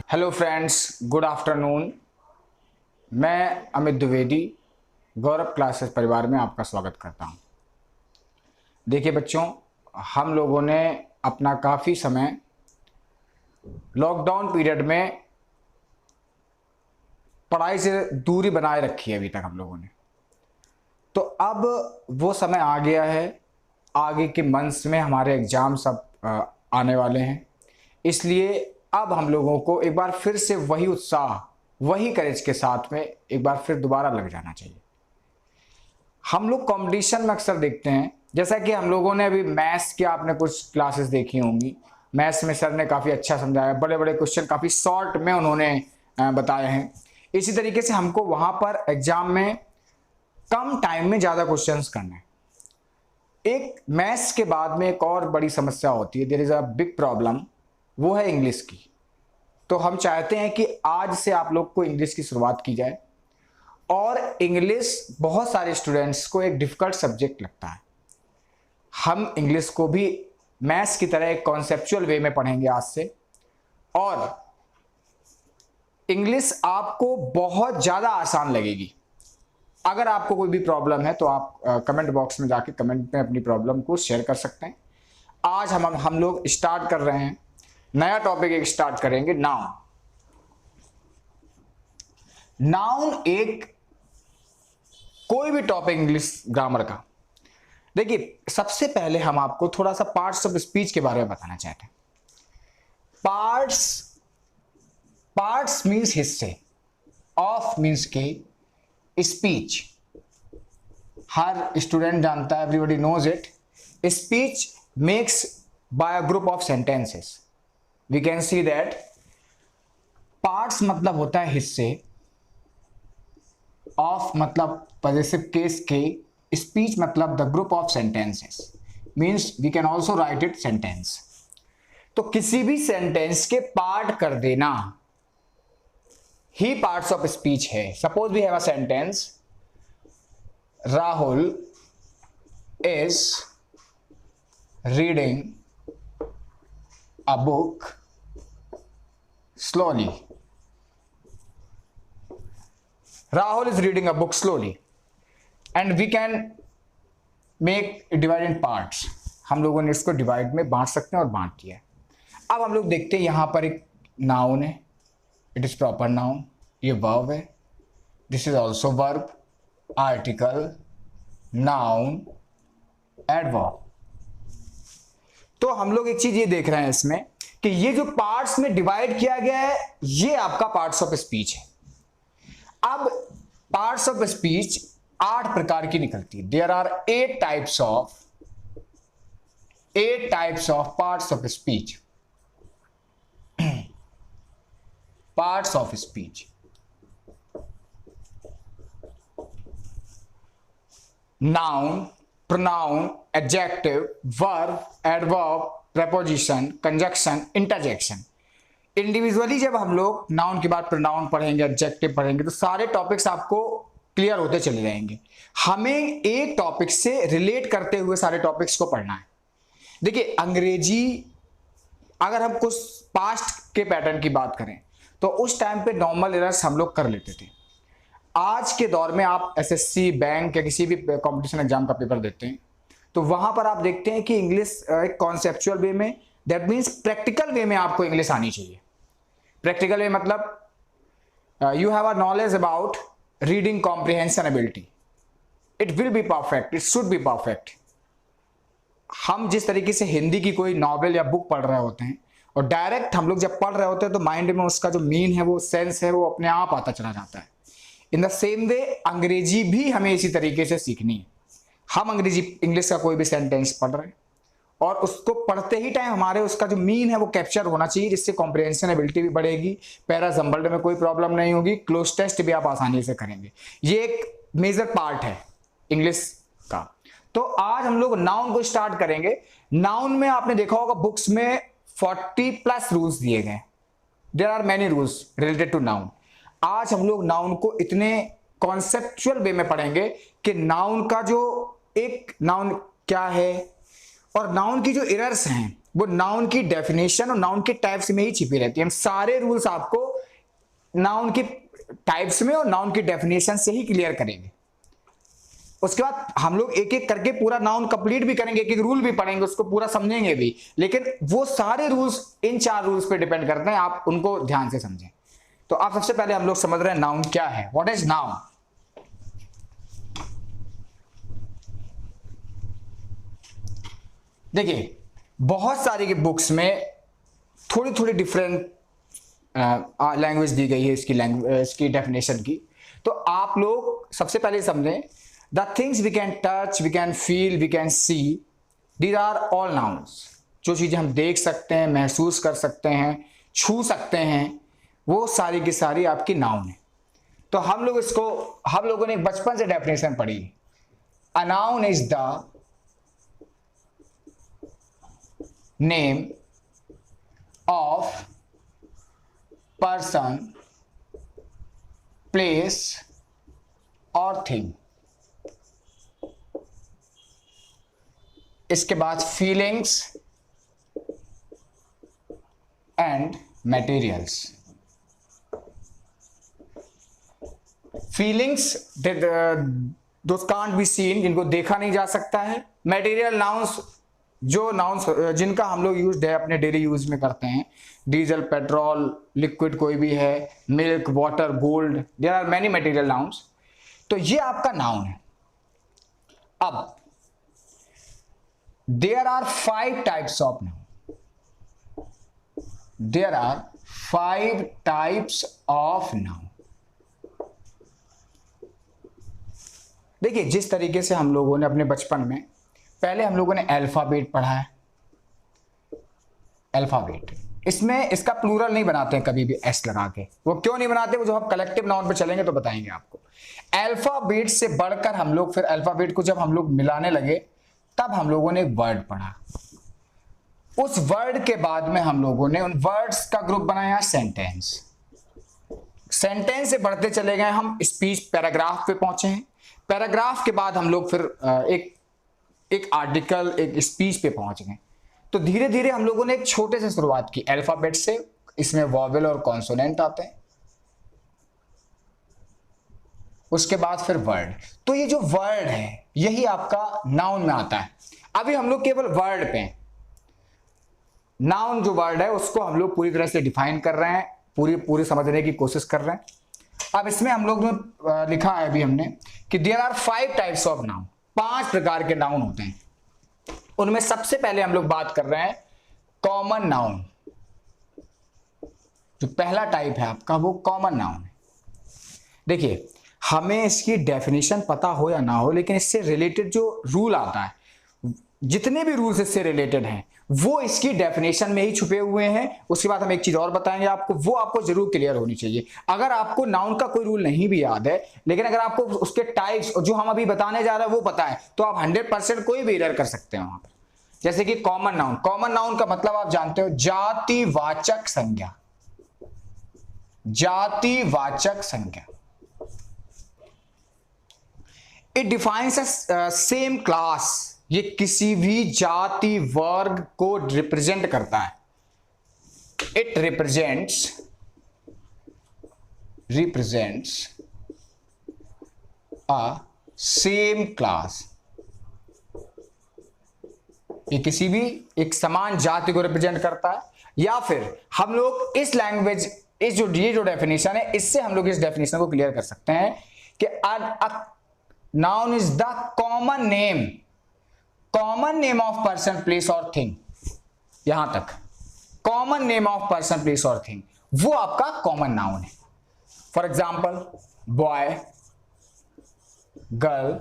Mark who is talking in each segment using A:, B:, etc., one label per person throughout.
A: Hello friends, good afternoon. मैं अमित द्विवेदी गौरव classes परिवार में आपका स्वागत करता हूं। देखिए बच्चों, हम लोगों ने अपना काफ़ी समय लॉकडाउन पीरियड में पढ़ाई से दूरी बनाए रखी है अभी तक हम लोगों ने। तो अब वो समय आ गया है, आगे के मंथ्स में हमारे एग्ज़ाम सब आने वाले हैं। इसलिए अब हम लोगों को एक बार फिर से वही उत्साह, वही करेज के साथ में एक बार फिर दोबारा लग जाना चाहिए। हम लोग कंपटीशन में अक्सर देखते हैं, जैसा कि हम लोगों ने अभी मैथ्स की आपने कुछ क्लासेस देखी होंगी। मैथ्स में सर ने काफ़ी अच्छा समझाया, बड़े बड़े क्वेश्चन काफ़ी शॉर्ट में उन्होंने बताए हैं। इसी तरीके से हमको वहाँ पर एग्जाम में कम टाइम में ज़्यादा क्वेश्चंस करना है। एक मैथ्स के बाद में एक और बड़ी समस्या होती है, there is a big problem, वो है इंग्लिश की। तो हम चाहते हैं कि आज से आप लोग को इंग्लिश की शुरुआत की जाए। और इंग्लिश बहुत सारे स्टूडेंट्स को एक डिफिकल्ट सब्जेक्ट लगता है। हम इंग्लिश को भी मैथ्स की तरह एक कॉन्सेप्चुअल वे में पढ़ेंगे आज से। और इंग्लिश आपको बहुत ज़्यादा आसान लगेगी। अगर आपको कोई भी प्रॉब्लम है तो आप कमेंट बॉक्स में जाके कमेंट में अपनी प्रॉब्लम को शेयर कर सकते हैं। आज हम लोग स्टार्ट कर रहे हैं, नया टॉपिक एक स्टार्ट करेंगे, नाउन। नाउन एक कोई भी टॉपिक इंग्लिश ग्रामर का। देखिए, सबसे पहले हम आपको थोड़ा सा पार्ट्स ऑफ स्पीच के बारे में बताना चाहते हैं। पार्ट्स मीन्स हिस्से, ऑफ मीन्स के, स्पीच हर स्टूडेंट जानता है, everybody knows it. Speech makes by a group of sentences. We can see that parts मतलब होता है हिस्से, ऑफ मतलब पॉजेसिव केस के, स्पीच मतलब the group of sentences, means we can also write it sentence. तो किसी भी सेंटेंस के पार्ट कर देना ही पार्ट्स ऑफ स्पीच है। Suppose we have a sentence, Rahul is reading a book slowly. Rahul is reading a book slowly, and we can make it divide in parts. हम लोगों ने इसको डिवाइड में बांट सकते हैं और बांट दिया है। अब हम लोग देखते हैं, यहां पर एक नाउन है, इट इज प्रॉपर नाउन, ये वर्ब है, this is also verb, article, noun, adverb. तो हम लोग एक चीज ये देख रहे हैं इसमें कि ये जो पार्ट्स में डिवाइड किया गया है, ये आपका पार्ट्स ऑफ स्पीच है। अब पार्ट्स ऑफ स्पीच 8 प्रकार की निकलती है। There are 8 types of parts of speech. Parts of speech, noun, pronoun, adjective, verb, adverb, preposition, conjunction, interjection. Individually जब हम लोग नाउन के बाद प्रोनाउन पढ़ेंगे, एडजेक्टिव पढ़ेंगे, तो सारे टॉपिक्स आपको क्लियर होते चले जाएंगे। हमें एक टॉपिक से रिलेट करते हुए सारे टॉपिक्स को पढ़ना है। देखिए, अंग्रेजी अगर हम कुछ पास्ट के पैटर्न की बात करें तो उस टाइम पे नॉर्मल एरर्स हम लोग कर लेते थे। आज के दौर में आप एसएससी, बैंक या किसी भी कंपटीशन एग्जाम का पेपर देते हैं तो वहां पर आप देखते हैं कि इंग्लिश एक कॉन्सेप्चुअल वे में, दैट मीन्स प्रैक्टिकल वे में आपको इंग्लिश आनी चाहिए। प्रैक्टिकल वे मतलब you have a knowledge about reading comprehension ability, it will be perfect, it should be perfect. हम जिस तरीके से हिंदी की कोई नॉवेल या बुक पढ़ रहे होते हैं और डायरेक्ट हम लोग जब पढ़ रहे होते हैं तो माइंड में उसका जो मीन है, वो सेंस है, वो अपने आप आता चला जाता है। इन द सेम वे अंग्रेजी भी हमें इसी तरीके से सीखनी है। हम अंग्रेजी इंग्लिश का कोई भी सेंटेंस पढ़ रहे हैं और उसको पढ़ते ही टाइम हमारे उसका जो मीन है वो कैप्चर होना चाहिए, जिससे कॉम्प्रिहेंशन एबिलिटी भी बढ़ेगी, पैरा जंबल्ड में कोई प्रॉब्लम नहीं होगी, क्लोज टेस्ट भी आप आसानी से करेंगे। ये एक मेजर पार्ट है इंग्लिश का। तो आज हम लोग नाउन को स्टार्ट करेंगे। नाउन में आपने देखा होगा बुक्स में 40+ रूल्स दिए गए। There are many rules related to noun. आज हम लोग नाउन को इतने कॉन्सेप्चुअल वे में पढ़ेंगे कि नाउन का जो एक नाउन क्या है और नाउन की जो एरर्स हैं वो नाउन की डेफिनेशन और नाउन के टाइप्स में ही छिपी रहती है। हम सारे रूल्स आपको नाउन की टाइप्स में और नाउन की डेफिनेशन से ही क्लियर करेंगे। उसके बाद हम लोग एक एक करके पूरा नाउन कंप्लीट भी करेंगे, एक एक रूल भी पढ़ेंगे, उसको पूरा समझेंगे भी, लेकिन वो सारे रूल्स इन 4 रूल्स पे डिपेंड करते हैं, आप उनको ध्यान से समझें। तो आप सबसे पहले हम लोग समझ रहे हैं नाउन क्या है, व्हाट इज नाउन। देखिए बहुत सारी बुक्स में थोड़ी थोड़ी डिफरेंट लैंग्वेज दी गई है इसकी डेफिनेशन की। तो आप लोग सबसे पहले समझें, the things we can touch, we can feel, we can see, these are all nouns. जो चीजें हम देख सकते हैं, महसूस कर सकते हैं, छू सकते हैं, वो सारी की सारी आपकी नाउन है। तो हम लोगों ने बचपन से डेफिनेशन पढ़ी, a noun is the name of person, place और थिंग। इसके बाद feelings and materials. Feelings those can't be scene, जिनको देखा नहीं जा सकता है। मटेरियल नाउन्स, जो नाउन्स जिनका हम लोग यूज अपने डेली यूज में करते हैं, डीजल, पेट्रोल, लिक्विड कोई भी है, milk, water, gold, there are many material nouns. तो ये आपका नाउन है। अब there are 5 types of noun, there are 5 types of noun. देखिए जिस तरीके से हम लोगों ने अपने बचपन में, पहले हम लोगों ने अल्फाबेट पढ़ा है, अल्फाबेट, इसमें इसका प्लूरल नहीं बनाते हैं कभी भी एस लगा के। वो क्यों नहीं बनाते, वो जो हम कलेक्टिव नाउन पे चलेंगे तो बताएंगे आपको। अल्फाबेट से बढ़कर हम लोग फिर अल्फाबेट को जब हम लोग मिलाने लगे, तब हम लोगों ने एक वर्ड पढ़ा। उस वर्ड के बाद में हम लोगों ने उन वर्ड्स का ग्रुप बनाया सेंटेंस। सेंटेंस से बढ़ते चले गए हम, स्पीच पैराग्राफ पे पहुंचे हैं। पैराग्राफ के बाद हम लोग फिर एक आर्टिकल, एक स्पीच पे पहुंच गए। तो धीरे धीरे हम लोगों ने एक छोटे से शुरुआत की अल्फाबेट से, इसमें वॉवेल और कॉन्सोनेंट आते हैं, उसके बाद फिर वर्ड। तो ये जो वर्ड है यही आपका नाउन में आता है। अभी हम लोग केवल वर्ड पे हैं, नाउन जो वर्ड है उसको हम लोग पूरी तरह से डिफाइन कर रहे हैं, पूरी समझने की कोशिश कर रहे हैं। अब इसमें हम लोग ने लिखा है अभी हमने कि there are 5 types of noun, 5 प्रकार के नाउन होते हैं। उनमें सबसे पहले हम लोग बात कर रहे हैं कॉमन नाउन। जो पहला टाइप है आपका वो कॉमन नाउन है। देखिए हमें इसकी डेफिनेशन पता हो या ना हो, लेकिन इससे रिलेटेड जो रूल आता है, जितने भी रूल्स इससे रिलेटेड हैं वो इसकी डेफिनेशन में ही छुपे हुए हैं। उसके बाद हम एक चीज और बताएंगे आपको, वो आपको जरूर क्लियर होनी चाहिए। अगर आपको नाउन का कोई रूल नहीं भी याद है, लेकिन अगर आपको उसके टाइप्स जो हम अभी बताने जा रहे हैं वो पता है, तो आप 100% कोई भी एरर कर सकते हैं वहां पर। जैसे कि कॉमन नाउन, कॉमन नाउन का मतलब आप जानते हो, जातिवाचक संज्ञा। जातिवाचक संज्ञा, इट डिफाइंस सेम क्लास। ये किसी भी जाति वर्ग को रिप्रेजेंट करता है। It represents a same class. ये किसी भी एक समान जाति को रिप्रेजेंट करता है। या फिर हम लोग इस लैंग्वेज, ये जो डेफिनेशन है, इससे हम लोग इस डेफिनेशन को क्लियर कर सकते हैं कि noun is the common name of person, place और थिंग। यहां तक common name of person, place और थिंग, वो आपका कॉमन नाउन है। For example boy, girl,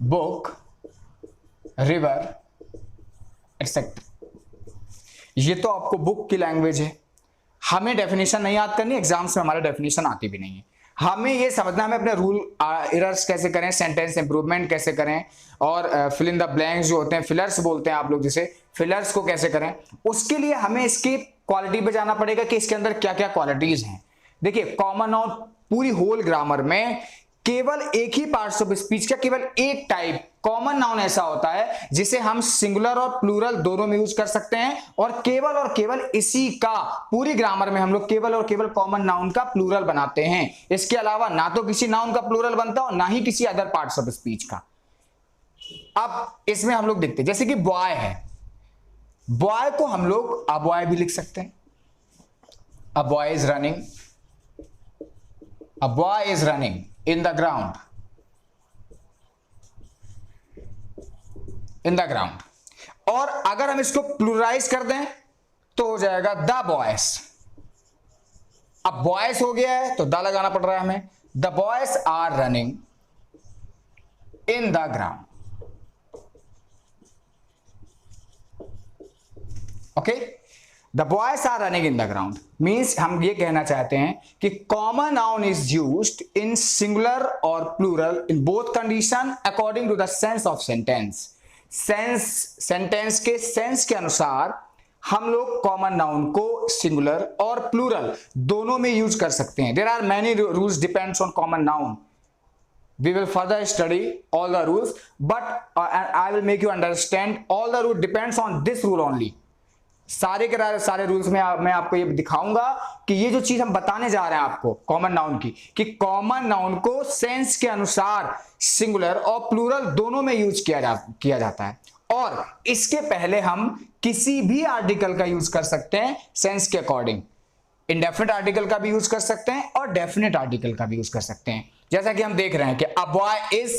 A: book, river, etcetera. ये तो आपको बुक की लैंग्वेज है। हमें डेफिनेशन नहीं याद करनी, एग्जाम्स में हमारे डेफिनेशन आती भी नहीं है। हमें ये समझना, हमें अपने रूल एरर्स कैसे करें, सेंटेंस इंप्रूवमेंट कैसे करें, और फिल इन द ब्लैंक्स जो होते हैं, फिलर्स बोलते हैं आप लोग जिसे, फिलर्स को कैसे करें। उसके लिए हमें इसकी क्वालिटी पे जाना पड़ेगा कि इसके अंदर क्या क्या क्वालिटीज हैं। देखिए कॉमन नाउन पूरी होल ग्रामर में केवल एक ही पार्ट्स ऑफ स्पीच का केवल एक टाइप कॉमन नाउन ऐसा होता है जिसे हम सिंगुलर और प्लूरल दोनों में यूज कर सकते हैं, और केवल इसी का पूरी ग्रामर में हम लोग केवल और केवल कॉमन नाउन का प्लूरल बनाते हैं। इसके अलावा ना तो किसी नाउन का प्लूरल बनता और ना ही किसी अदर पार्ट्स ऑफ स्पीच का। अब इसमें हम लोग देखते हैं, जैसे कि बॉय है, बॉय को हम लोग अ बॉय भी लिख सकते हैं। A boy is running, a boy is running in the ground, in the ground. और अगर हम इसको प्लूरलाइज कर दें तो हो जाएगा द बॉयज। अब बॉयज हो गया है तो द लगाना पड़ रहा है हमें। The boys are running in the ground. Okay, the boys are running in the ground means हम ये कहना चाहते हैं कि common noun is used in singular और plural in both condition according to the sense of sentence. Sentence के sense के अनुसार हम लोग कॉमन नाउन को सिंगुलर और प्लूरल दोनों में यूज कर सकते हैं। There are many rules depends on common noun. We will further study all the rules, but and I will make you understand all the rule depends on this rule only. सारे के सारे rules में मैं आपको ये दिखाऊंगा कि ये जो चीज हम बताने जा रहे हैं आपको कॉमन नाउन की, कि कॉमन नाउन को सेंस के अनुसार सिंगुलर और प्लूरल दोनों में यूज किया जाता है। और इसके पहले हम किसी भी आर्टिकल का यूज कर सकते हैं सेंस के अकॉर्डिंग। इंडेफिनिट आर्टिकल का भी यूज कर सकते हैं और डेफिनेट आर्टिकल का भी यूज कर सकते हैं। जैसा कि हम देख रहे हैं कि अ बॉय इज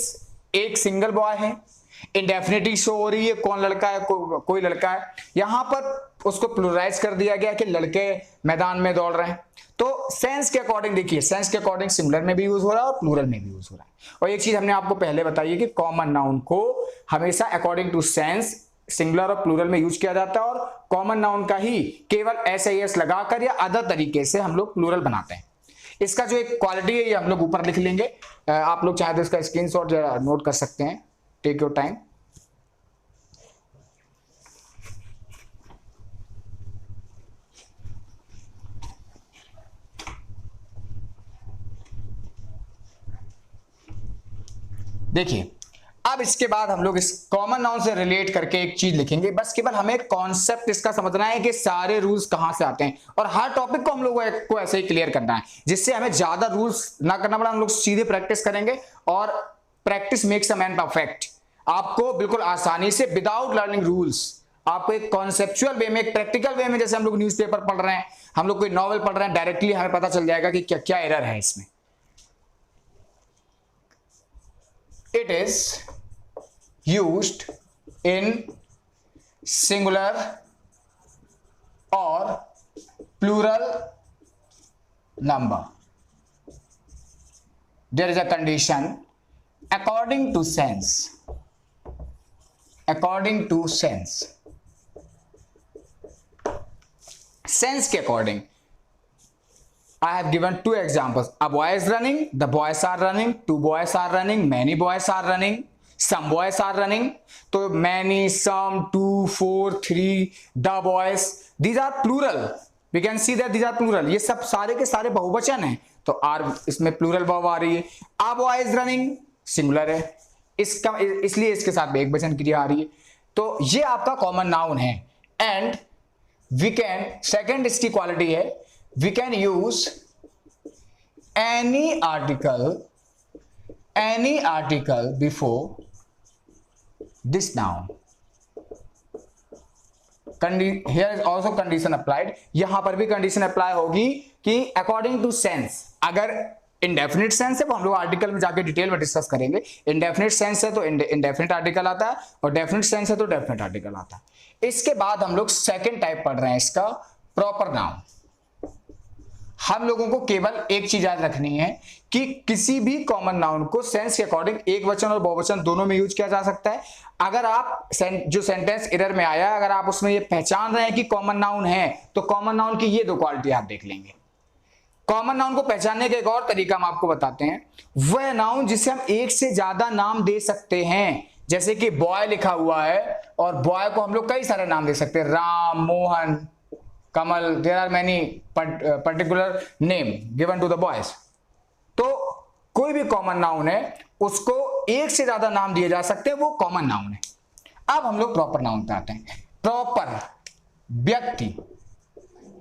A: एक सिंगल बॉय है, इंडेफिनिटी शो हो रही है कौन लड़का है, कोई लड़का है। यहां पर उसको प्लूरलाइज कर दिया गया कि लड़के मैदान में दौड़ रहे हैं। तो सेंस के अकॉर्डिंग देखिए, सेंस के अकॉर्डिंग सिंगुलर में भी यूज हो रहा है और प्लूरल में भी यूज हो रहा है। और एक चीज हमने आपको पहले बताई है कि कॉमन नाउन को हमेशा अकॉर्डिंग टू सेंस सिंगुलर और प्लूरल में यूज किया जाता है, और कॉमन नाउन का ही केवल एस लगाकर या अदर तरीके से हम लोग प्लूरल बनाते हैं। इसका जो एक क्वालिटी है ये हम लोग ऊपर लिख लेंगे, आप लोग चाहे तो इसका स्क्रीनशॉट नोट कर सकते हैं। Take your time. देखिए, अब इसके बाद हम लोग इस कॉमन नाउन से रिलेट करके एक चीज लिखेंगे। बस केवल हमें कॉन्सेप्ट इसका समझना है कि सारे रूल्स कहां से आते हैं, और हर टॉपिक को हम लोगों को ऐसे ही क्लियर करना है जिससे हमें ज्यादा रूल्स ना करना पड़ा। हम लोग सीधे प्रैक्टिस करेंगे, और practice makes a man perfect. आपको बिल्कुल आसानी से विदाउट लर्निंग रूल्स, आपको एक कॉन्सेप्चुअल वे में, एक प्रैक्टिकल वे में, जैसे हम लोग न्यूज़पेपर पढ़ रहे हैं, हम लोग कोई नॉवल पढ़ रहे हैं, डायरेक्टली हमें पता चल जाएगा कि क्या क्या एरर है इसमें। It is used in singular or plural number. There is a condition according to sense. According to sense. Sense के according. I have given two examples. A boy is running, the boys are running, two boys are running, many boys are running, some boys are running. तो many, some, two, four, three, the boys, these are plural. We can see that these are plural. ये सब सारे के सारे बहुवचन हैं, तो R इसमें plural verb आ रही है। A boy is running singular है, इसका इसलिए इसके साथ एक वचन क्रिया आ रही है। तो ये आपका कॉमन नाउन है। एंड वी कैन, सेकेंड इसकी क्वालिटी है, we can use any article before this noun. Here is also condition applied. यहां पर भी कंडीशन अप्लाई होगी कि अकॉर्डिंग टू सेंस। अगर इंडेफिनिट सेंस है वो हम लोग आर्टिकल में जाके डिटेल में डिस्कस करेंगे। इंडेफिनिट सेंस है तो इंडेफिनिट आर्टिकल आता है, और डेफिनिट सेंस है तो डेफिनिट आर्टिकल आता है। इसके बाद हम लोग सेकेंड टाइप पढ़ रहे हैं इसका, प्रॉपर नाउन। हम लोगों को केवल एक चीज याद रखनी है कि किसी भी कॉमन नाउन को सेंस के अकॉर्डिंग एक वचन और बहुवचन दोनों में यूज किया जा सकता है। अगर आप जो सेंटेंस एरर में आया, अगर आप उसमें ये पहचान रहे हैं कि कॉमन नाउन है, तो कॉमन नाउन की ये दो क्वालिटी आप देख लेंगे। कॉमन नाउन को पहचानने का एक और तरीका हम आपको बताते हैं, वह नाउन जिसे हम एक से ज्यादा नाम दे सकते हैं। जैसे कि बॉय लिखा हुआ है, और बॉय को हम लोग कई सारे नाम दे सकते हैं, Ram, Mohan, Kamal, there are many particular name given to the boys. तो कोई भी कॉमन नाउन है उसको एक से ज्यादा नाम दिए जा सकते हैं, वो कॉमन नाउन है। अब हम लोग प्रॉपर नाउन पे आते हैं। प्रॉपर व्यक्ति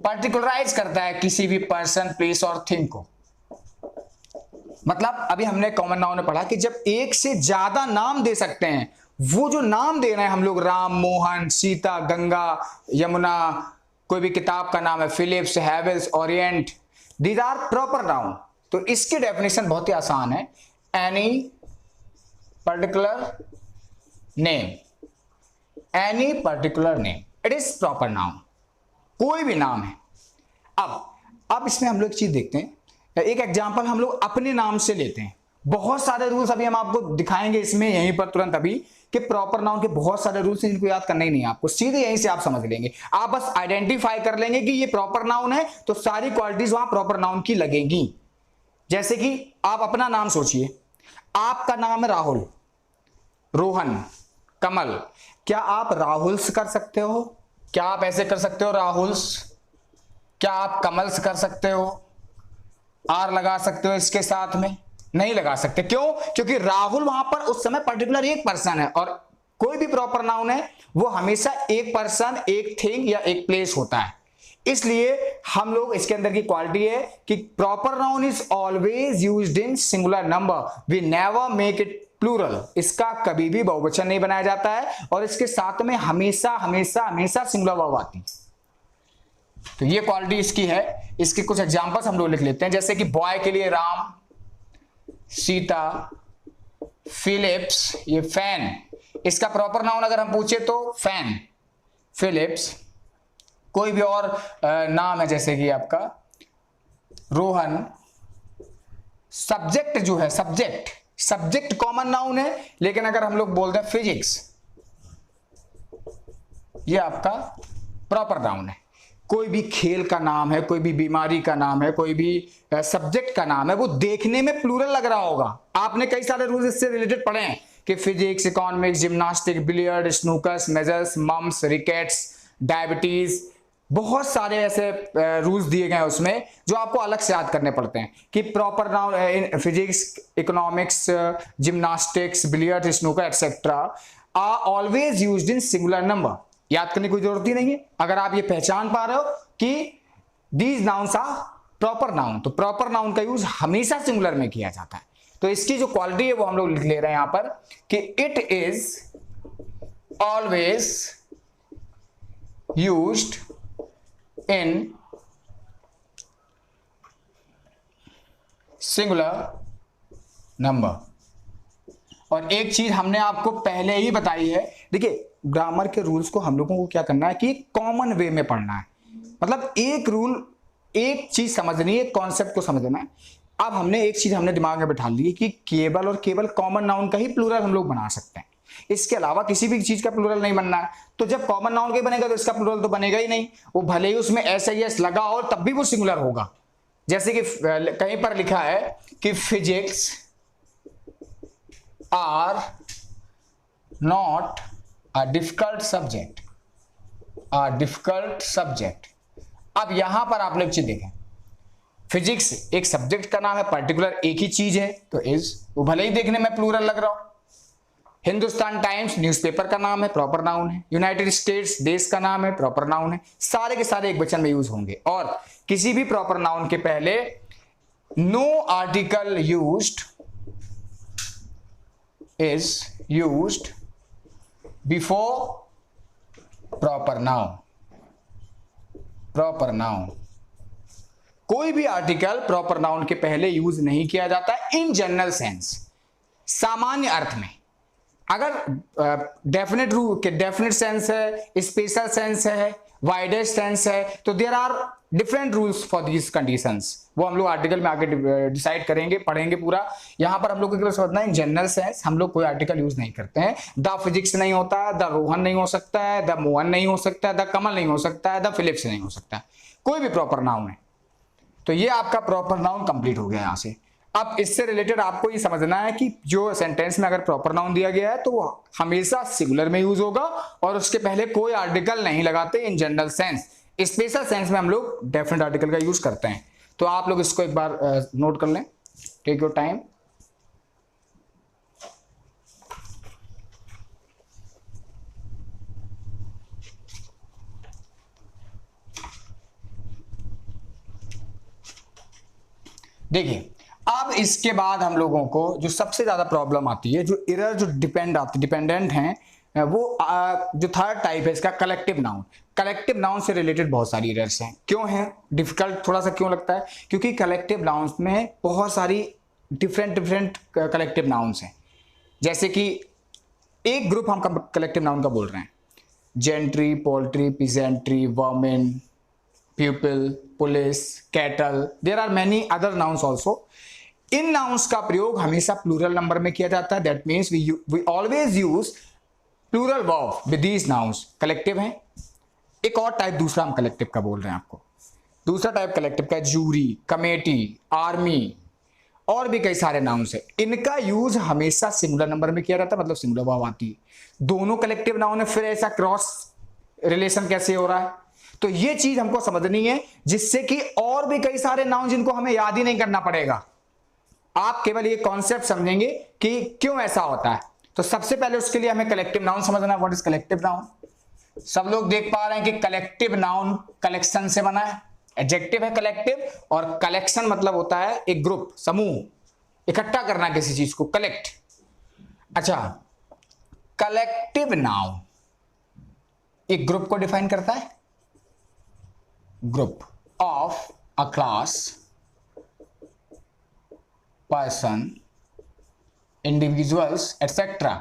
A: पर्टिकुलराइज करता है किसी भी पर्सन, प्लेस और थिंग को। मतलब अभी हमने कॉमन नाउन में पढ़ा कि जब एक से ज्यादा नाम दे सकते हैं, वो जो नाम दे रहे हैं हम लोग, राम, मोहन, सीता, गंगा, यमुना, कोई भी किताब का नाम है, Philips, Havells, Orient, these are proper noun. तो इसकी डेफिनेशन बहुत ही आसान है। Any particular name, any particular name, it is proper noun. कोई भी नाम है। अब इसमें हम लोग एक चीज देखते हैं, एक एग्जांपल हम लोग अपने नाम से लेते हैं। बहुत सारे रूल्स अभी हम आपको दिखाएंगे इसमें यहीं पर तुरंत अभी, कि प्रॉपर नाउन के बहुत सारे रूल्स हैं जिनको याद करना ही नहीं है आपको, सीधे यहीं से आप समझ लेंगे। आप बस आइडेंटिफाई कर लेंगे कि ये प्रॉपर नाउन है, तो सारी क्वालिटीज वहां प्रॉपर नाउन की लगेंगी। जैसे कि आप अपना नाम सोचिए, आपका नाम है राहुल, रोहन, कमल। क्या आप राहुल्स कर सकते हो? क्या आप ऐसे कर सकते हो राहुल्स? क्या आप कमल्स कर सकते हो? आर लगा सकते हो इसके साथ में? नहीं लगा सकते। क्यों? क्योंकि राहुल वहां पर उस समय पर्टिकुलर एक पर्सन है, और कोई भी प्रॉपर नाउन है वो हमेशा एक पर्सन, एक थिंग या एक प्लेस होता है। इसलिए हम लोग इसके अंदर की क्वालिटी है कि proper noun is always used in singular number, we never make it plural. इसका कभी भी बहुवचन नहीं बनाया जाता है, और इसके साथ में हमेशा हमेशा हमेशा सिंगुलर वर्ब आती है। तो ये क्वालिटी इसकी है। इसके कुछ एग्जांपल्स हम लोग लिख लेते हैं, जैसे कि बॉय के लिए राम, सीता, फिलिप्स, ये फैन, इसका प्रॉपर नाउन अगर हम पूछे तो फैन, फिलिप्स। कोई भी और नाम है जैसे कि आपका रोहन। सब्जेक्ट जो है, सब्जेक्ट कॉमन नाउन है, लेकिन अगर हम लोग बोलते हैं फिजिक्स, ये आपका प्रॉपर नाउन है। कोई भी खेल का नाम है, कोई भी बीमारी का नाम है, कोई भी सब्जेक्ट का नाम है, वो देखने में प्लूरल लग रहा होगा। आपने कई सारे रूल्स इससे रिलेटेड पढ़े हैं कि physics, economics, gymnastic, billiard, snookers, measles, mumps, rickets, diabetes, बहुत सारे ऐसे रूल्स दिए गए हैं उसमें जो आपको अलग से याद करने पड़ते हैं कि proper noun physics, economics, gymnastics, billiard, snooker etcetera are always used in singular number. याद करने की कोई जरूरत ही नहीं है। अगर आप ये पहचान पा रहे हो कि these nouns are proper noun, तो प्रॉपर नाउन का यूज हमेशा सिंगुलर में किया जाता है। तो इसकी जो क्वालिटी है वो हम लोग लिख ले रहे हैं यहां पर कि it is always used in singular number. और एक चीज हमने आपको पहले ही बताई है, देखिए ग्रामर के रूल्स को हम लोगों को क्या करना है कि कॉमन वे में पढ़ना है। मतलब एक रूल, एक चीज समझनी है, कॉन्सेप्ट को समझना है। अब हमने एक चीज हमने दिमाग में बैठा ली कि केवल और केवल कॉमन नाउन का ही प्लूरल हम लोग बना सकते हैं, इसके अलावा किसी भी चीज का प्लूरल नहीं बनना है। तो जब कॉमन नाउन का बनेगा तो इसका प्लूरल तो बनेगा ही नहीं, वो भले ही उसमें एस आई एस लगा हो तब भी वो सिंगुलर होगा। जैसे कि कहीं पर लिखा है कि physics are not a difficult subject, a difficult subject. अब यहां पर आप लोग चीज देखें, फिजिक्स एक सब्जेक्ट का नाम है, पर्टिकुलर एक ही चीज है, तो इज वो भले ही देखने में प्लूरल लग रहा हो। हिंदुस्तान टाइम्स न्यूज़पेपर का नाम है, प्रॉपर नाउन है। यूनाइटेड स्टेट्स देश का नाम है, प्रॉपर नाउन है। सारे के सारे एक वचन में यूज होंगे। और किसी भी प्रॉपर नाउन के पहले no article used is used before proper noun, proper noun. कोई भी आर्टिकल प्रॉपर नाउन के पहले यूज नहीं किया जाता इन जनरल सेंस, सामान्य अर्थ में। अगर डेफिनेट रूल के डेफिनेट सेंस है, स्पेशल सेंस है, वाइडेस्ट सेंस है, तो there are different rules for these conditions. वो हम लोग आर्टिकल में आगे डिसाइड करेंगे, पढ़ेंगे पूरा। यहां पर हम लोग को केवल समझना है जनरल सेंस, हम लोग कोई आर्टिकल यूज नहीं करते हैं। द फिजिक्स नहीं होता है, द रोहन नहीं हो सकता है, द मोहन नहीं हो सकता है, द कमल नहीं हो सकता है, द फिलिप्स नहीं हो सकता है। कोई भी प्रॉपर नाउन है। तो ये आपका प्रॉपर नाउन कंप्लीट हो गया यहां से। अब इससे रिलेटेड आपको ये समझना है कि जो सेंटेंस में अगर प्रॉपर नाउन दिया गया है तो वो हमेशा सिंगुलर में यूज होगा और उसके पहले कोई आर्टिकल नहीं लगाते in general sense. Special sense में हम लोग डेफिनेट आर्टिकल का यूज करते हैं। तो आप लोग इसको एक बार नोट कर लें, टेक योर टाइम। देखिए अब इसके बाद हम लोगों को जो सबसे ज्यादा प्रॉब्लम आती है, जो एरर जो डिपेंडेंट हैं, वो जो थर्ड टाइप है इसका कलेक्टिव नाउन। कलेक्टिव नाउन से रिलेटेड बहुत सारी एरर्स हैं। क्यों है डिफिकल्ट थोड़ा सा क्यों लगता है? क्योंकि कलेक्टिव नाउन्स में बहुत सारी डिफरेंट कलेक्टिव नाउन्स हैं। जैसे कि एक ग्रुप हम कलेक्टिव नाउन का बोल रहे हैं, gentry, poultry, peasantry, vermin, people, police, cattle, there are many other nouns also. इन नाउन्स का प्रयोग हमेशा प्लूरल नंबर में किया जाता है। That means we always use plural verb with these nouns. Collective है। एक और टाइप दूसरा हम कलेक्टिव का बोल रहे हैं आपको। दूसरा टाइप कलेक्टिव का जूरी, कमेटी, आर्मी और भी कई सारे नाउन्स है। इनका यूज हमेशा सिंगुलर नंबर में किया जाता है, मतलब सिंगुलर वर्ब आती है। दोनों कलेक्टिव नाउन है, फिर ऐसा क्रॉस रिलेशन कैसे हो रहा है? तो ये चीज हमको समझनी है, जिससे कि और भी कई सारे नाउन जिनको हमें याद ही नहीं करना पड़ेगा। आप केवल ये कॉन्सेप्ट समझेंगे कि क्यों ऐसा होता है। तो सबसे पहले उसके लिए हमें कलेक्टिव नाउन समझना। What is collective noun? सब लोग देख पा रहे हैं कि कलेक्टिव नाउन कलेक्शन से बना है। एडजेक्टिव है कलेक्टिव, और कलेक्शन मतलब होता है एक ग्रुप, समूह, इकट्ठा करना किसी चीज को, कलेक्ट। अच्छा, कलेक्टिव नाउन एक ग्रुप को डिफाइन करता है। Group of a class, person, individuals etcetera,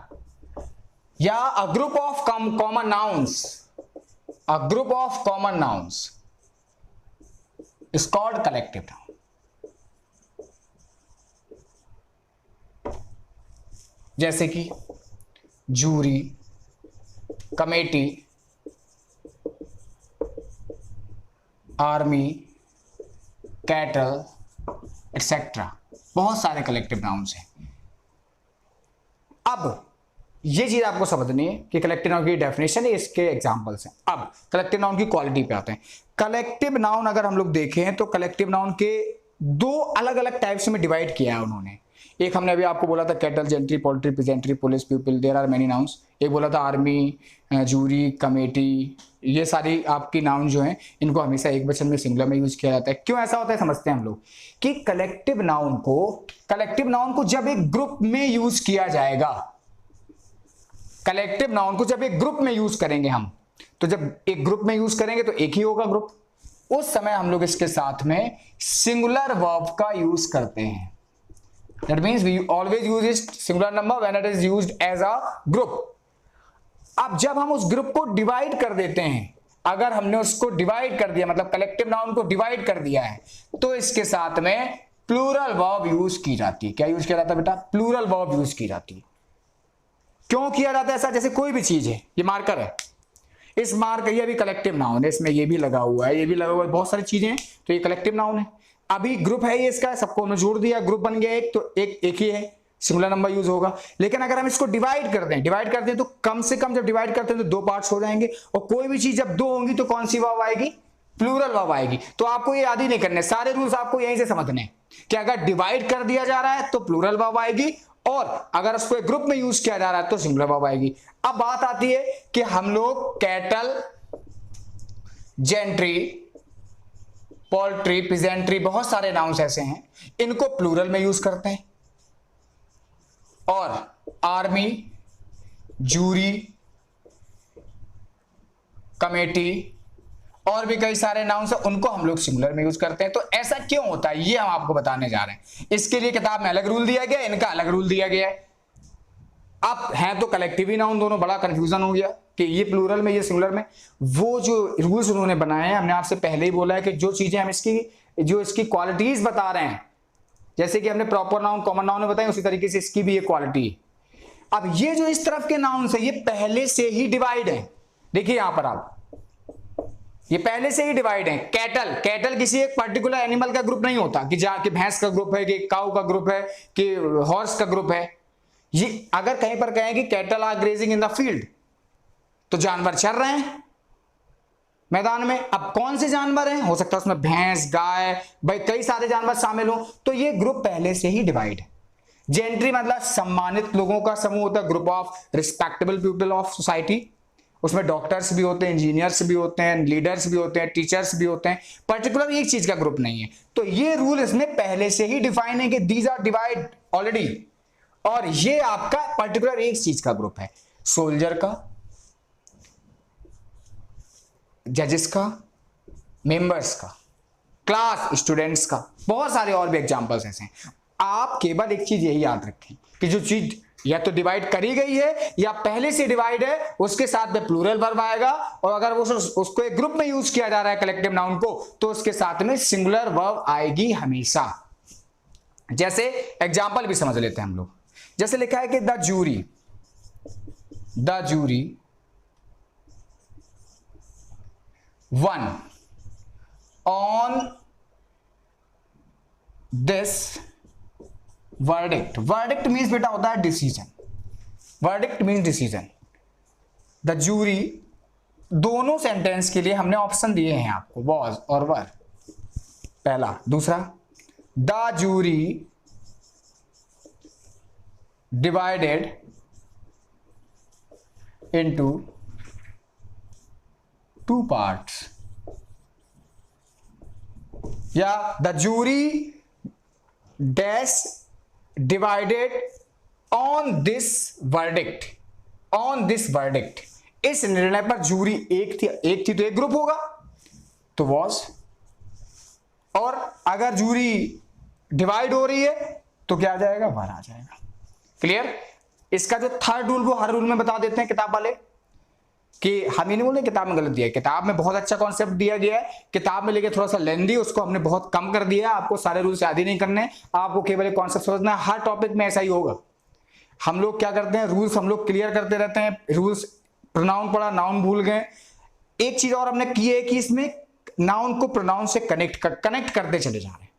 A: या a group of common nouns. A group of common nouns is called collective noun. जैसे कि jury, committee, army, cattle etcetera, बहुत सारे कलेक्टिव नाउन्स हैं। अब ये चीज आपको समझनी है कि कलेक्टिव नाउन की डेफिनेशन है, इसके एग्जांपल्स हैं। अब कलेक्टिव नाउन की क्वालिटी पे आते हैं। कलेक्टिव नाउन अगर हम लोग देखें तो कलेक्टिव नाउन के दो अलग अलग टाइप्स में डिवाइड किया है उन्होंने। एक हमने अभी आपको बोला था cattle, gentry, poultry, peasantry, police, people, there are many nouns. एक बोला था आर्मी, जूरी, कमेटी, ये सारी आपकी नाउन जो हैं इनको हमेशा एक वचन में सिंगुलर में यूज किया जाता है। क्यों ऐसा होता है समझते हैं हम लोग कि कलेक्टिव नाउन को जब एक ग्रुप में यूज किया जाएगा, कलेक्टिव नाउन को जब एक ग्रुप में यूज करेंगे हम, तो जब एक ग्रुप में यूज करेंगे तो एक ही होगा ग्रुप, उस समय हम लोग इसके साथ में सिंगुलर वर्ब का यूज करते हैं। That means we always use it singular number when it is used as a group. अब जब हम उस ग्रुप को डिवाइड कर देते हैं, अगर हमने उसको डिवाइड कर दिया, मतलब कलेक्टिव नाउन को डिवाइड कर दिया है, तो इसके साथ में प्लूरल वर्ब यूज की जाती है। क्या यूज किया जाता है बेटा? प्लूरल वर्ब यूज की जाती है। क्यों किया जाता है ऐसा? जैसे कोई भी चीज है, ये मार्कर है, इस मार्कर, ये भी कलेक्टिव नाउन है, इसमें ये भी लगा हुआ है, ये भी लगा हुआ है, बहुत सारी चीजें हैं, तो ये कलेक्टिव नाउन है। अभी ग्रुप है ये इसका, सबको हमने जोड़ दिया, ग्रुप बन गया एक, तो एक ही है, सिंगुलर नंबर यूज होगा। लेकिन अगर हम इसको डिवाइड करते हैं तो कम से कम जब डिवाइड करते हैं तो दो पार्ट्स हो जाएंगे, और कोई भी चीज जब दो होंगी तो कौन सी वर्ब आएगी? प्लूरल वर्ब आएगी। तो आपको ये याद ही नहीं करने, सारे रूल्स आपको यहीं से समझने कि अगर डिवाइड कर दिया जा रहा है तो प्लूरल वर्ब आएगी, और अगर उसको एक ग्रुप में यूज किया जा रहा है तो सिंगुलर वर्ब आएगी। अब बात आती है कि हम लोग कैटल, जेंट्री, पोल्ट्री, पीजेंट्री, बहुत सारे नाउन्स ऐसे हैं, इनको प्लूरल में यूज करते हैं, और आर्मी, जूरी, कमेटी और भी कई सारे नाउन्स हैं, उनको हम लोग सिंगुलर में यूज करते हैं। तो ऐसा क्यों होता है ये हम आपको बताने जा रहे हैं। इसके लिए किताब में अलग रूल दिया गया है, इनका अलग रूल दिया गया है। अब हैं तो कलेक्टिव ही नाउन दोनों, बड़ा कंफ्यूजन हो गया कि ये प्लूरल में, ये सिंगुलर में। वो जो रूल्स उन्होंने बनाए हैं, हमने आपसे पहले ही बोला है कि जो चीजें हम इसकी क्वालिटीज बता रहे हैं, जैसे कि हमने प्रॉपर नाउन, कॉमन नाउन में बताया, उसी तरीके से इसकी भी ये क्वालिटी है। अब ये जो इस तरफ के नाउन्स है, ये पहले से ही डिवाइड है। देखिए यहां पर आप, ये पहले से ही डिवाइड है। कैटल किसी एक पर्टिकुलर एनिमल का ग्रुप नहीं होता कि भैंस का ग्रुप है, कि काऊ का ग्रुप है, कि हॉर्स का ग्रुप है। ये अगर कहीं पर कहें कि cattle are grazing in the field, तो जानवर चर रहे हैं मैदान में। अब कौन से जानवर हैं? हो सकता है उसमें भैंस, गाय, भाई कई सारे जानवर शामिल हो, तो ये ग्रुप पहले से ही डिवाइड है। जेंट्री मतलब सम्मानित लोगों का समूह होता है, group of respectable people of society. उसमें डॉक्टर्स भी होते हैं, इंजीनियर्स भी होते हैं, लीडर्स भी होते हैं, टीचर्स भी होते हैं, पर्टिकुलर एक चीज का ग्रुप नहीं है। तो ये रूल इसमें पहले से ही डिफाइन है कि दीज आर डिवाइड ऑलरेडी, और ये आपका पर्टिकुलर एक चीज का ग्रुप है, सोल्जर का, जजेस का, मेंबर्स का, क्लास स्टूडेंट्स का, बहुत सारे और भी एग्जांपल्स ऐसे हैं। आप केवल एक चीज यही याद रखें कि जो चीज या तो डिवाइड करी गई है या पहले से डिवाइड है, उसके साथ में प्लूरल वर्ब आएगा, और अगर वो उसको एक ग्रुप में यूज किया जा रहा है कलेक्टिव नाउन को, तो उसके साथ में सिंगुलर वर्ब आएगी हमेशा। जैसे एग्जांपल भी समझ लेते हैं हम लोग। जैसे लिखा है कि the jury won on this verdict. Verdict means बेटा होता है decision, verdict means decision. The jury, दोनों सेंटेंस के लिए हमने ऑप्शन दिए हैं आपको, वॉज और वर, पहला। दूसरा, the jury divided into two parts, या the jury dash divided on this verdict, on this verdict. इस निर्णय पर जूरी एक थी तो एक ग्रुप होगा तो वॉज, और अगर जूरी डिवाइड हो रही है तो क्या आ जाएगा, वर आ जाएगा। क्लियर? इसका जो थर्ड रूल वो हर रूल में बता देते हैं किताब वाले, कि हम ये नहीं बोल रहे किताब में गलत दिया है, किताब में बहुत अच्छा कॉन्सेप्ट दिया गया है, किताब में लेके थोड़ा सा लेंदी, उसको हमने बहुत कम कर दिया है। आपको सारे रूल्स याद ही नहीं करने, आपको केवल एक कॉन्सेप्ट समझना है। हर टॉपिक में ऐसा ही होगा। हम लोग क्या करते हैं, रूल्स हम लोग क्लियर करते रहते हैं, रूल्स, प्रोनाउन पढ़ा, नाउन भूल गए। एक चीज और हमने की है कि इसमें नाउन को प्रोनाउन से कनेक्ट करते चले जा रहे हैं।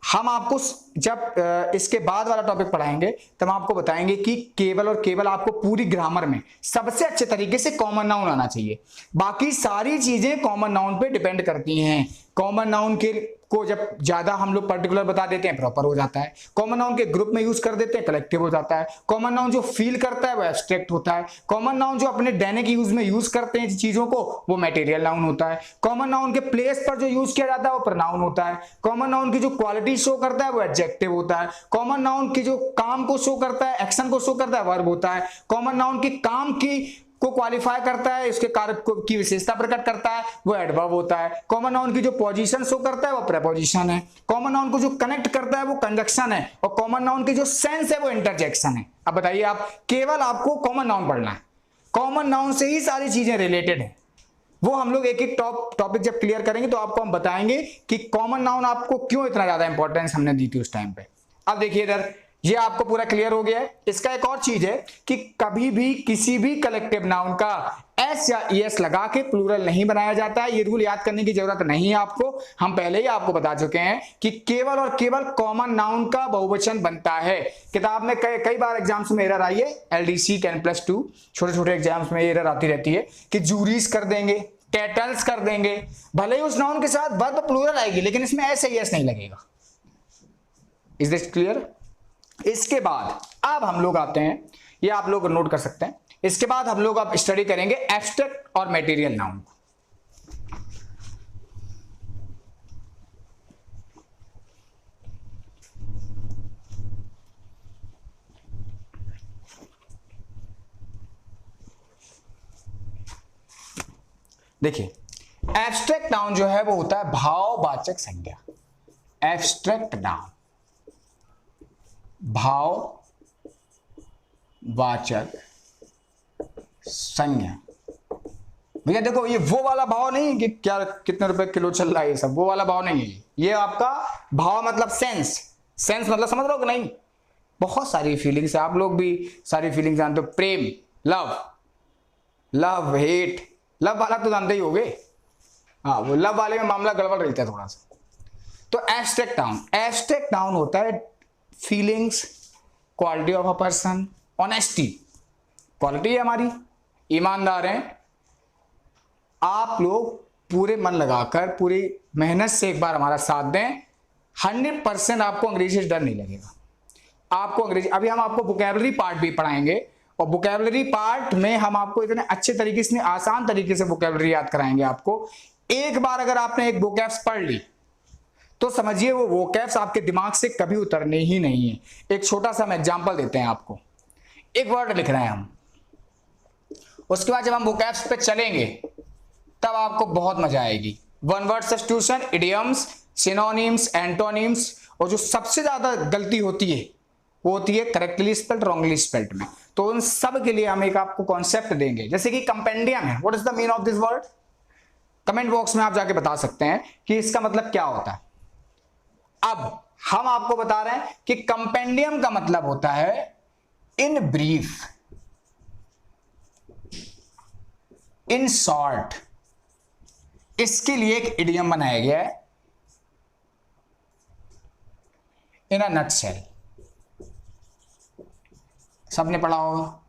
A: हम आपको जब इसके बाद वाला टॉपिक पढ़ाएंगे तब आपको बताएंगे कि केवल और केवल आपको पूरी ग्रामर में सबसे अच्छे तरीके से कॉमन नाउन आना चाहिए। बाकी सारी चीजें कॉमन नाउन पे डिपेंड करती हैं। कॉमन नाउन के को जब ज्यादा हम लोग पर्टिकुलर बता देते हैं प्रॉपर हो जाता है, कॉमन नाउन के ग्रुप में यूज कर देते हैं कलेक्टिव हो जाता है, कॉमन नाउन जो फील करता है वो एब्स्ट्रैक्ट होता है, कॉमन नाउन जो अपने दैनिक यूज में यूज करते हैं चीजों को वो मटेरियल नाउन होता है, कॉमन नाउन के प्लेस पर जो यूज किया जाता है वो प्रोनाउन होता है, कॉमन नाउन की जो क्वालिटी शो करता है वो एडजेक्टिव होता है, कॉमन नाउन की जो काम को शो करता है, एक्शन को शो करता है, वर्ब होता है, कॉमन नाउन की काम की को क्वालिफाई करता है, इसके कार्य की विशेषता प्रकट करता है वो एडवर्ब होता है, कॉमन नाउन की जो पोजीशन शो करता है वो प्रेपोजिशन है, कॉमन नाउन को जो कनेक्ट करता है वो कंजक्शन है, और कॉमन नाउन की जो सेंस है वो इंटरजेक्शन है। अब बताइए, आप केवल आपको कॉमन नाउन पढ़ना है, कॉमन नाउन से ही सारी चीजें रिलेटेड है। वो हम लोग एक एक टॉपिक जब क्लियर करेंगे तो आपको हम बताएंगे कि कॉमन नाउन आपको क्यों इतना ज्यादा इंपॉर्टेंस हमने दी थी उस टाइम पे। अब देखिए इधर, ये आपको पूरा क्लियर हो गया है। इसका एक और चीज है कि कभी भी किसी भी कलेक्टिव नाउन का एस या ईएस लगा के प्लूरल नहीं बनाया जाता है। ये रूल याद करने की जरूरत नहीं है आपको, हम पहले ही आपको बता चुके हैं कि केवल और केवल कॉमन नाउन का बहुवचन बनता है। किताब में कई बार एग्जाम्स में एरर आई है, LDC 10+2 छोटे छोटे एग्जाम्स में एरर आती रहती है कि जूरीज कर देंगे, कैटल्स कर देंगे, भले ही उस नाउन के साथ वर्ब प्लूरल आएगी लेकिन इसमें एस या ईएस नहीं लगेगा। Is this clear? इसके बाद अब हम लोग आते हैं, ये आप लोग नोट कर सकते हैं, इसके बाद हम लोग अब स्टडी करेंगे एब्स्ट्रैक्ट और मटेरियल नाउन। देखिए, एब्स्ट्रैक्ट नाउन जो है वो होता है भाववाचक संज्ञा। एब्स्ट्रैक्ट नाउन भाववाचक संज्ञा। भैया देखो, ये वो वाला भाव नहीं कि क्या कितने रुपए किलो चल रहा है, ये सब वो वाला भाव नहीं है। ये आपका भाव मतलब सेंस, सेंस मतलब समझ रहे हो कि नहीं? बहुत सारी फीलिंग्स है, आप लोग भी सारी फीलिंग्स जानते हो, प्रेम, लव, लव हेट, लव वाला तो जानते ही होगे, हाँ वो लव वाले में मामला गड़बड़ रहता है थोड़ा सा। तो एब्स्ट्रैक्ट नाउन, एब्स्ट्रैक्ट नाउन होता है feelings, quality of a person, honesty, quality है हमारी, ईमानदार हैं आप लोग, पूरे मन लगाकर पूरी मेहनत से एक बार हमारा साथ दें, 100% आपको अंग्रेजी से डर नहीं लगेगा। आपको अंग्रेजी, अभी हम आपको वोकैबुलरी पार्ट भी पढ़ाएंगे और वोकैबुलरी पार्ट में हम आपको इतने अच्छे तरीके से, आसान तरीके से वोकैबुलरी याद कराएंगे आपको। एक बार अगर आपने एक वोकैब्स पढ़ ली तो समझिए वो वोकैब्स आपके दिमाग से कभी उतरने ही नहीं है। एक छोटा सा हम एग्जांपल देते हैं आपको। एक वर्ड लिख रहे हैं हम, उसके बाद जब हम वोकैब्स पे चलेंगे तब आपको बहुत मजा आएगी। One word substitution, idioms, synonyms, antonyms, और जो सबसे ज्यादा गलती होती है वो होती है करेक्टली स्पेल्ड, रॉन्गली स्पेल्ड में। तो उन सब के लिए हम एक आपको कॉन्सेप्ट देंगे, जैसे कि कंपेंडियम है। What is the mean of this word? Comment box में आप जाके बता सकते हैं कि इसका मतलब क्या होता है। अब हम आपको बता रहे हैं कि कंपेंडियम का मतलब होता है इन ब्रीफ, इन शॉर्ट। इसके लिए एक इडियम बनाया गया है, इन अ नटशेल। सबने पढ़ा होगा।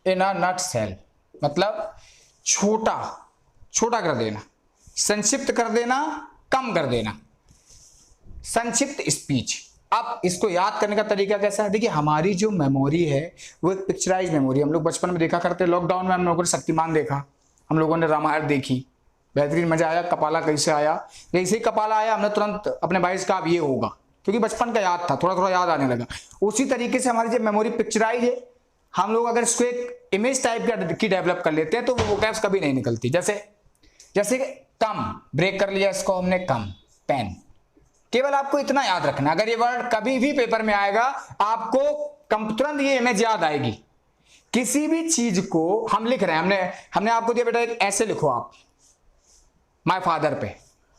A: इन अ नटशेल मतलब छोटा छोटा कर देना, संक्षिप्त कर देना, कम कर देना, संक्षिप्त स्पीच। अब इसको याद करने का तरीका कैसा है? देखिए हमारी जो मेमोरी है वो एक पिक्चराइज मेमोरी। हम लोग बचपन में देखा करते, लॉकडाउन में हम लोगों ने शक्तिमान देखा, हम लोगों ने रामायण देखी, बेहतरीन मजा आया। कपाला कैसे आया, जैसे ही कपाला आया हमने तुरंत अपने भाई से कहा अब ये होगा, क्योंकि बचपन का याद था, थोड़ा थोड़ा याद आने लगा। उसी तरीके से हमारी जो मेमोरी पिक्चराइज है, हम लोग अगर इसको एक इमेज टाइप की डेवलप कर लेते हैं तो वो वोकैब्स कभी नहीं निकलती। जैसे कम, ब्रेक कर लिया इसको हमने, कम पेन। केवल आपको इतना याद रखना, अगर ये वर्ड कभी भी पेपर में आएगा आपको तुरंत ये इमेज याद आएगी। किसी भी चीज को हम लिख रहे हैं, हमने आपको दिया बेटा एक ऐसे लिखो आप माय फादर पे,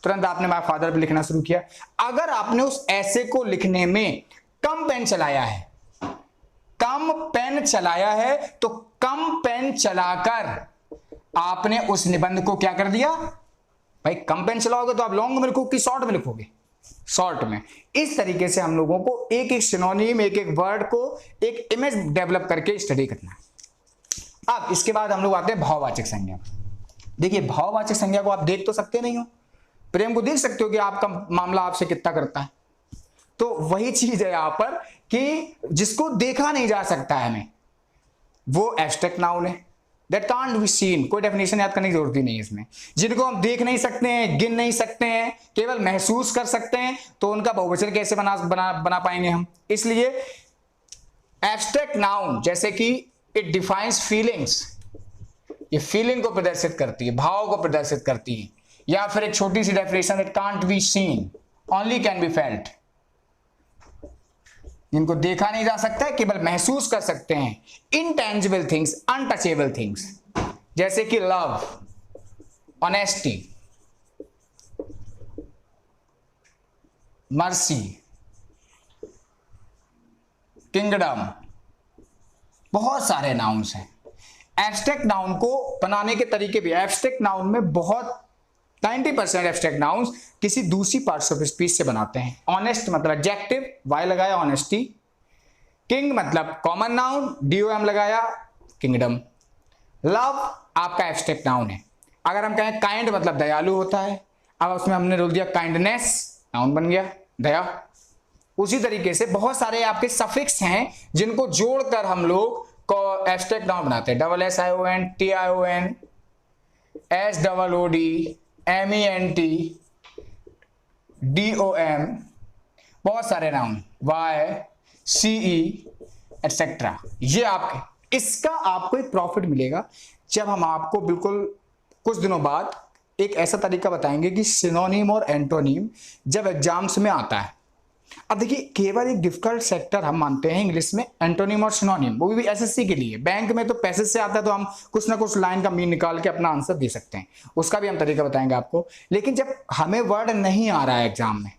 A: तुरंत आपने माय फादर पे लिखना शुरू किया। अगर आपने उस ऐसे को लिखने में कम पेन चलाया है, कम पेन चलाया है, तो कम पेन चलाकर आपने उस निबंध को क्या कर दिया? भाई कम पेन चलाओगे तो आप लॉन्ग में लिखोगे कि शॉर्ट में लिखोगे? शॉर्ट में। इस तरीके से हम लोगों को एक एक सिनोनिम, एक एक वर्ड को एक इमेज डेवलप करके स्टडी करना है। अब इसके बाद हम लोग आते हैं भाववाचक संज्ञा। देखिए भाववाचक संज्ञा को आप देख तो सकते नहीं हो, प्रेम को देख सकते हो कि आपका मामला आपसे कितना करता है। तो वही चीज है यहां पर कि जिसको देखा नहीं जा सकता है हमें, वो एब्स्ट्रैक्ट नाउन है, दैट कांट बी सीन। कोई डेफिनेशन याद करने की जरूरत ही नहीं है इसमें। जिनको हम देख नहीं सकते हैं, गिन नहीं सकते हैं, केवल महसूस कर सकते हैं, तो उनका बहुवचन कैसे बना पाएंगे हम? इसलिए एब्स्ट्रैक्ट नाउन जैसे कि इट डिफाइंस फीलिंग्स, ये फीलिंग को प्रदर्शित करती है, भाव को प्रदर्शित करती है। या फिर एक छोटी सी definition, it can't be seen, only can be felt. जिनको देखा नहीं जा सकता है, केवल महसूस कर सकते हैं। इनटेंजिबल थिंग्स, अनटचेबल थिंग्स, जैसे कि लव, ऑनेस्टी, मर्सी, किंगडम, बहुत सारे नाउन्स हैं। एब्स्ट्रैक्ट नाउन को बनाने के तरीके भी, एब्स्ट्रैक्ट नाउन में बहुत 90% एब्स्ट्रैक्ट नाउन्स किसी दूसरी पार्ट्स ऑफ स्पीच से बनाते हैं। ऑनेस्ट मतलब एडजेक्टिव, वाई लगाया ऑनेस्टी। किंग मतलब कॉमन नाउन, DOM लगाया किंगडम। लव आपका एब्स्ट्रैक्ट नाउन है। अगर हम कहें काइंड मतलब दयालु होता है, अब उसमें हमने रोक दिया काइंडनेस, नाउन बन गया दया। उसी तरीके से बहुत सारे आपके सफिक्स हैं जिनको जोड़कर हम लोग को एब्स्ट्रैक्ट नाउन बनाते हैं। SSION, TION, SOOD, MENT, DOM, बहुत सारे नाउन, YCE एटसेट्रा। ये आपके, इसका आपको एक प्रॉफिट मिलेगा जब हम आपको बिल्कुल कुछ दिनों बाद एक ऐसा तरीका बताएंगे कि सिनोनिम और एंटोनिम जब एग्जाम्स में आता है। अब देखिए केवल एक डिफिकल्ट सेक्टर हम मानते हैं इंग्लिश में एंटोनिम और सिनोनिम, वो भी SSC के लिए। बैंक में तो पैसेज से आता है तो हम कुछ ना कुछ लाइन का मीन निकाल के अपना आंसर दे सकते हैं, उसका भी हम तरीका बताएंगे आपको। लेकिन जब हमें वर्ड नहीं आ रहा है एग्जाम में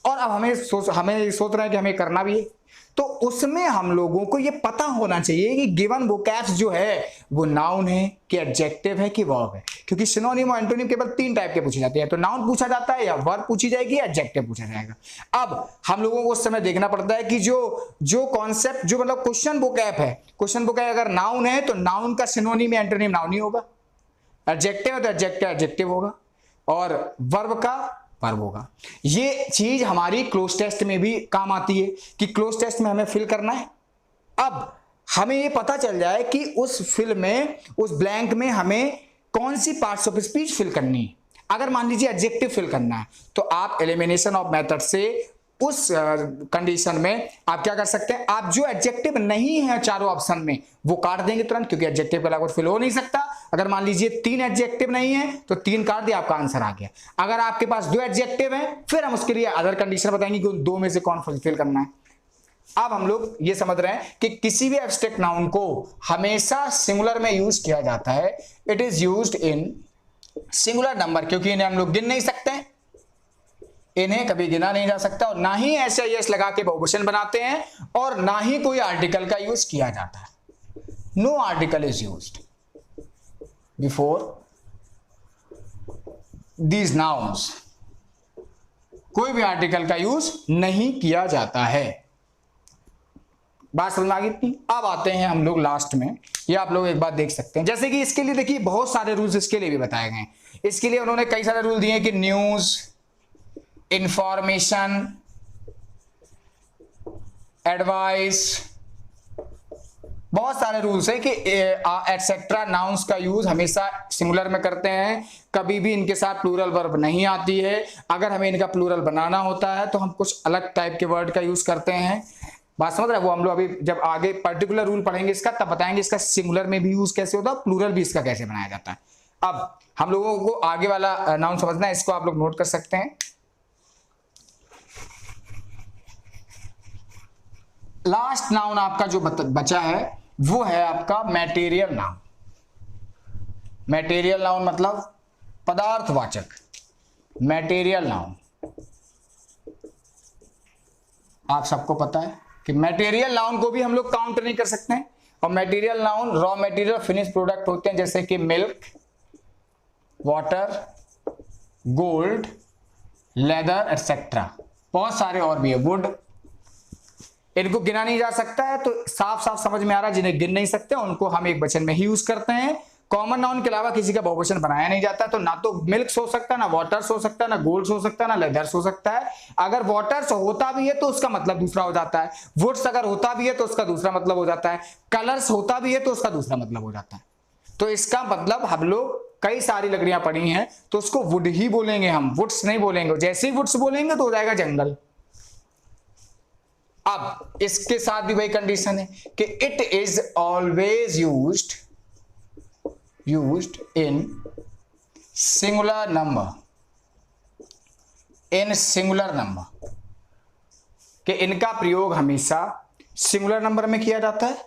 A: और अब हमें सोच रहे हैं कि हमें करना भी है, तो उसमें हम लोगों को ये पता होना चाहिए कि गिवन वोकैब्स जो है वो नाउन है कि एडजेक्टिव है कि वर्ब है। क्योंकि सिनोनिम और एंटोनिम केवल 3 टाइप के पूछे जाते हैं, तो नाउन पूछा जाता है या वर्ब पूछी जाएगी या एडजेक्टिव पूछा जाएगा। अब हम लोगों को उस समय देखना पड़ता है कि जो कॉन्सेप्ट, जो मतलब क्वेश्चन वोकैब है, क्वेश्चन वोकैब अगर नाउन है तो नाउन का सिनोनिम या एंटोनिम नाउन ही होगा, एडजेक्टिव है तो एडजेक्टिव होगा, और वर्ब का वर्ब होगा। ये चीज हमारी क्लोज टेस्ट में भी काम आती है कि क्लोज टेस्ट में हमें फिल करना है। अब हमें ये पता चल जाए कि उस फिल में, उस ब्लैंक में हमें कौन सी पार्ट्स ऑफ स्पीच फिल करनी है। अगर मान लीजिए एडजेक्टिव फिल करना है तो आप एलिमिनेशन ऑफ मेथड से उस कंडीशन में आप क्या कर सकते हैं, आप जो एडजेक्टिव नहीं है चारों ऑप्शन में वो काट देंगे तुरंत, क्योंकि एडजेक्टिव के अलावा फिल हो नहीं सकता। अगर मान लीजिए 3 एडजेक्टिव नहीं है तो 3 काट दिया, आपका आंसर आ गया। अगर आपके पास 2 एडजेक्टिव है फिर हम उसके लिए अदर कंडीशन बताएंगे कि उन 2 में से कौन फुलफिल करना है। अब हम लोग ये समझ रहे हैं कि किसी भी एब्स्ट्रैक्ट नाउन को हमेशा सिंगुलर में यूज किया जाता है। It is used in singular number, क्योंकि इन्हें हम लोग गिन नहीं सकते, इन्हें कभी गिना नहीं जा सकता, और ना ही ऐसे यस लगा के बहुवचन बनाते हैं, और ना ही कोई आर्टिकल का यूज किया जाता है। No article is used before these nouns, कोई भी आर्टिकल का यूज नहीं किया जाता है। बात समझ में आ गई थी। अब आते हैं हम लोग लास्ट में, ये आप लोग एक बात देख सकते हैं, जैसे कि इसके लिए देखिए बहुत सारे रूल्स इसके लिए भी बताए गए हैं। इसके लिए उन्होंने कई सारे रूल दिए हैं कि न्यूज, इंफॉर्मेशन, एडवाइस, बहुत सारे रूल्स है कि एटसेट्रा नाउन्स का यूज हमेशा सिंगुलर में करते हैं, कभी भी इनके साथ प्लूरल वर्ब नहीं आती है। अगर हमें इनका प्लूरल बनाना होता है तो हम कुछ अलग टाइप के वर्ड का यूज करते हैं। बात समझ रहे हैं? वो हम लोग अभी जब आगे पर्टिकुलर रूल पढ़ेंगे इसका तब बताएंगे इसका सिंगुलर में भी यूज कैसे होता है, प्लूरल भी इसका कैसे बनाया जाता है। अब हम लोगों को आगे वाला नाउन समझना है, इसको आप लोग नोट कर सकते हैं। लास्ट नाउन आपका जो बचा है वो है आपका मैटेरियल नाउन। मैटेरियल नाउन मतलब पदार्थवाचक। मैटेरियल नाउन आप सबको पता है कि मैटेरियल नाउन को भी हम लोग काउंट नहीं कर सकते हैं, और material noun raw material finish product होते हैं, जैसे कि milk, water, gold, leather etcetera, बहुत सारे और भी है, वुड। इनको गिना नहीं जा सकता है, तो साफ साफ समझ में आ रहा है जिन्हें गिन नहीं सकते उनको हम एक वचन में ही यूज करते हैं। कॉमन नाउन के अलावा किसी का बहुवचन बनाया नहीं जाता, तो ना तो मिल्क हो सकता है, ना वाटर्स हो सकता है, ना गोल्ड्स हो सकता है, ना लेदर्स हो सकता है। अगर वाटर्स होता भी है तो उसका मतलब दूसरा हो जाता है, वुड्स अगर होता भी है तो उसका दूसरा मतलब हो जाता है, कलर्स होता भी है तो उसका दूसरा मतलब हो जाता है। तो इसका मतलब हम लोग कई सारी लकड़ियां पड़ी हैं तो उसको वुड ही बोलेंगे, हम वुड्स नहीं बोलेंगे। जैसे ही वुड्स बोलेंगे तो हो जाएगा जंगल। अब इसके साथ भी वही कंडीशन है कि it is always used in singular number, in singular number, कि इनका प्रयोग हमेशा सिंगुलर नंबर में किया जाता है,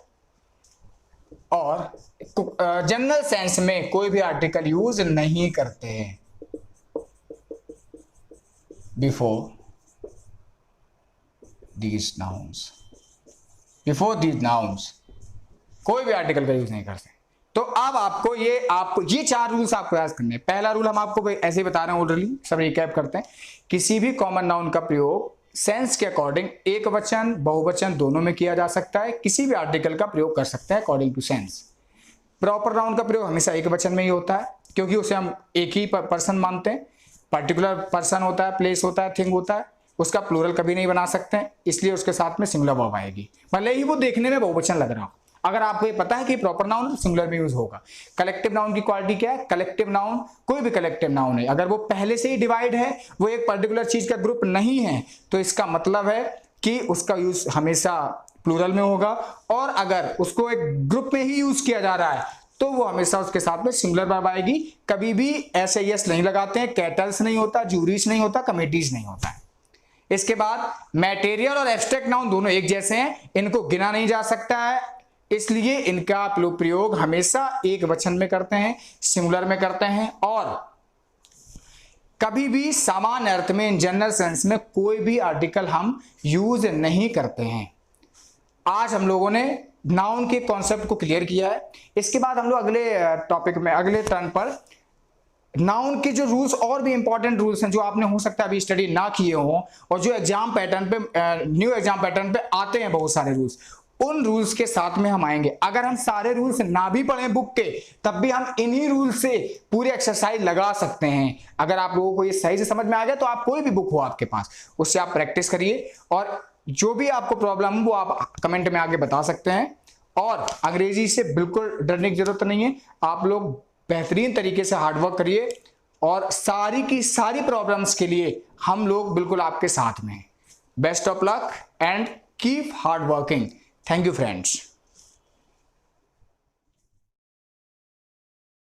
A: और जनरल सेंस में कोई भी आर्टिकल यूज नहीं करते हैं before these nouns, before these nouns कोई भी आर्टिकल का यूज नहीं करते। तो अब आपको ये 4 रूल्स आपको याद करने हैं। पहला रूल हम आपको ऐसे ही बता रहे हैं, ऑर्डरली सब रिकैप करते हैं। किसी भी कॉमन नाउन का प्रयोग सेंस के अकॉर्डिंग एक वचन बहुवचन दोनों में किया जा सकता है। किसी भी आर्टिकल का प्रयोग कर सकते हैं according to sense. Proper noun का प्रयोग हमेशा एक वचन में ही होता है, क्योंकि उसे हम एक ही पर्सन मानते हैं। पर्टिकुलर पर्सन होता है, प्लेस होता है, थिंग होता है, उसका प्लूरल कभी नहीं बना सकते हैं, इसलिए उसके साथ में सिंगुलर वर्ब आएगी, भले ही वो देखने में बहुवचन लग रहा हो। अगर आपको ये पता है कि प्रॉपर नाउन सिंगुलर में यूज होगा। कलेक्टिव नाउन की क्वालिटी क्या है? कलेक्टिव नाउन कोई भी कलेक्टिव नाउन है, अगर वो पहले से ही डिवाइड है, वो एक पर्टिकुलर चीज का ग्रुप नहीं है, तो इसका मतलब है कि उसका यूज हमेशा प्लूरल में होगा। और अगर उसको एक ग्रुप में ही यूज किया जा रहा है तो वो हमेशा उसके साथ में सिंगुलर वर्ब आएगी। कभी भी ऐसे यस नहीं लगाते हैं, कैटल्स नहीं होता, जूरीज नहीं होता, कमेटीज नहीं होता है। इसके बाद मैटेरियल और एब्स्ट्रैक्ट नाउन दोनों एक जैसे हैं, इनको गिना नहीं जा सकता है, इसलिए इनका आप लोग प्रयोग हमेशा एक वचन में करते हैं, सिंगुलर में करते हैं, और कभी भी सामान्य अर्थ में इन जनरल सेंस में कोई भी आर्टिकल हम यूज नहीं करते हैं। आज हम लोगों ने नाउन के कॉन्सेप्ट को क्लियर किया है। इसके बाद हम लोग अगले टॉपिक में, अगले टर्न पर नाउन के जो रूल्स और भी इंपॉर्टेंट रूल्स हैं जो आपने हो सकता है अभी स्टडी ना किए हो, और जो एग्जाम पैटर्न पे न्यू एग्जाम पैटर्न पे आते हैं बहुत सारे रूल्स, उन रूल्स के साथ में हम आएंगे। अगर हम सारे रूल्स ना भी पढ़ें बुक के, तब भी हम इन्हीं रूल से पूरी एक्सरसाइज लगा सकते हैं। अगर आप लोगों को ये सही से समझ में आ गया तो आप कोई भी बुक हो आपके पास, उससे आप प्रैक्टिस करिए, और जो भी आपको प्रॉब्लम वो आप कमेंट में आगे बता सकते हैं, और अंग्रेजी से बिल्कुल डरने की जरूरत नहीं है। आप लोग बेहतरीन तरीके से हार्डवर्क करिए और सारी की सारी प्रॉब्लम्स के लिए हम लोग बिल्कुल आपके साथ में हैं। Best of luck and keep hard working. Thank you friends.